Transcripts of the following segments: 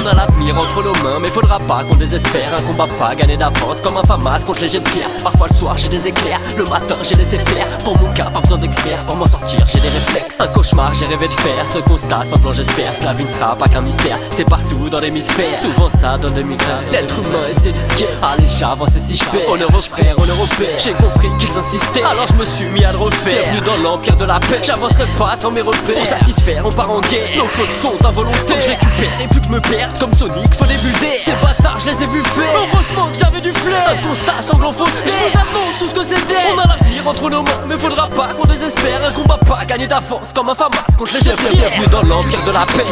On a l'avenir entre nos mains, mais faudra pas qu'on désespère. Un combat pas gagné d'avance, comme un FAMAS contre les jets de pierre. Parfois le soir j'ai des éclairs, le matin j'ai laissé faire. Pour mon cas, pas besoin d'experts, pour m'en sortir j'ai des réflexes. Un cauchemar j'ai rêvé de faire, ce constat semblant j'espère que la vie ne sera pas qu'un mystère. C'est partout dans l'hémisphère, souvent ça donne des migraines. L'être humain et ses disquettes, allez j'avance et si je perds. Honneur aux frères, honneur aux pères, j'ai compris qu'ils insistaient, alors je me suis mis à le refaire. Bienvenue dans l'empire de la paix, j'avancerai pas sans mes repères. Pour satisfaire, on part en guerre, nos fautes sont involontaires. Faut que je récupère et plus que je me perde, comme Sonic, faut des bulles d'air. Ces bâtards, je les ai vus faire, heureusement que j'avais du flair. Un constat sanglant fausse, je vous annonce tout ce que c'est d'air. On a l'avenir entre nos mains, mais faudra pas qu'on désespère. Un combat pas gagné d'avance, comme un FAMAS contre les jets de pierre. Bienvenue dans l'empire de la paix,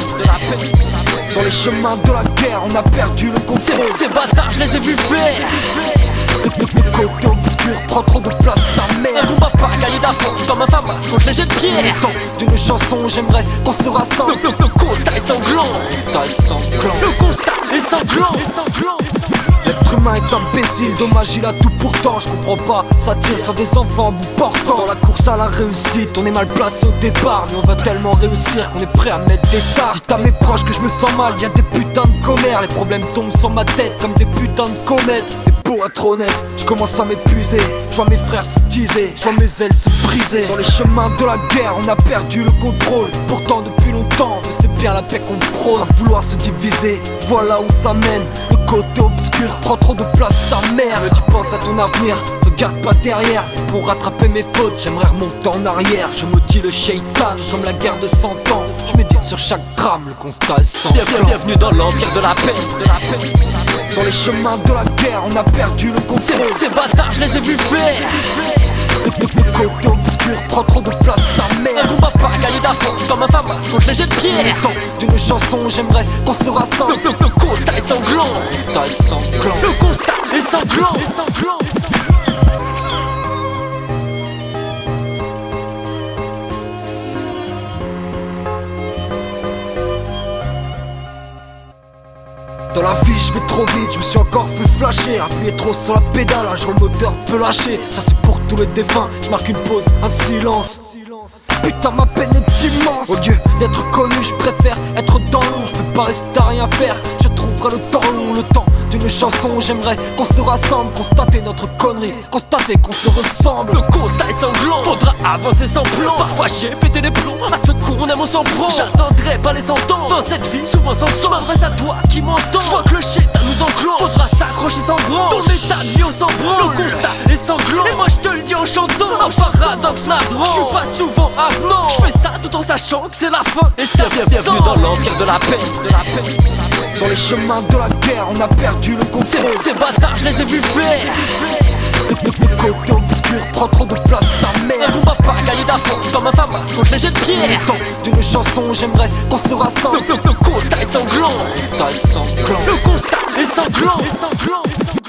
Sur les chemins de la guerre, on a perdu le contrôle. Ces bâtards, je les ai vus faire. Le côté obscur prend trop de place, sa mère. Un combat pas gagné d'avance, comme un FAMAS contre les jets de pierre. Le temps d'une chanson, j'aimerais qu'on se rassemble. Le constat est sanglant, le constat est sanglant. L'être humain est imbécile, dommage il a tout pourtant. Je comprends pas, ça tire sur des enfants à bout portant. Dans la course à la réussite, on est mal placé au départ. Mais on va tellement réussir qu'on est prêt à mettre des tards. Dites à mes proches que je me sens mal, y'a des putains de commères. Les problèmes tombent sur ma tête comme des putains de comètes. Et pour être honnête, je commence à m'épuiser. Je vois mes frères se teaser, je vois mes ailes se briser. Sur les chemins de la guerre, on a perdu le contrôle. Pourtant depuis longtemps, je sais bien la paix qu'on prône. À vouloir se diviser, voilà où ça mène. Le côté obscur prend trop de place, sa mère. Tu penses à ton avenir, regarde pas derrière. Pour rattraper mes fautes, j'aimerais remonter en arrière. Je maudis le shaitan comme la guerre de 100 ans. Je médite sur chaque drame, le constat est sans plan. Bienvenue dans l'empire de la paix, Sur les chemins de la guerre, on a perdu le contrôle. Ces bâtards, je les ai vus faire. Le côté obscur prend trop de place, sa mère. Un combat pas gagné d'avance, comme un FAMAS contre les jets de pierre. Le temps d'une chanson, j'aimerais qu'on se rassemble. Le constat est sanglant, le constat est sanglant. Dans la vie je vais trop vite, je me suis encore fait flasher. Appuyer trop sur la pédale, un jour le moteur peut lâcher. Ça c'est pour tous les défunts, je marque une pause, un silence. Putain ma peine est immense. Au lieu d'être connu, je préfère être dans l'ombre. Je peux pas rester à rien faire, je trouverai le temps long. Le temps d'une chanson, j'aimerais qu'on se rassemble. Constater notre connerie, constater qu'on se ressemble. Le constat est sanglant, faudra avancer sans plan. Parfois j'ai pété des plombs, à ce coup on aime on s'en prend. J'attendrai pas les 100 ans, dans cette vie souvent sans sang. Je m'adresse à toi qui m'entends, je vois que le shit nous enclenche. Faudra s'accrocher sans branche, ton état de vie on s'en branle. Le constat est sanglant, et moi je te le dis en chantant. Un paradoxe navrant, je suis pas souvent avenant. Je fais ça tout en sachant que c'est la fin. Et ça bienvenue dans l'empire de la paix, Sur les chemins de la guerre, on a perdu le contrôle. Ces bâtards, je les ai vus faire. Le côté obscur prend trop de place, sa mère. Un combat pas gagné d'avance, comme un FAMAS contre les jets de pierre. Le temps d'une chanson, j'aimerais qu'on se rassemble. Le constat est sanglant, le constat est sanglant.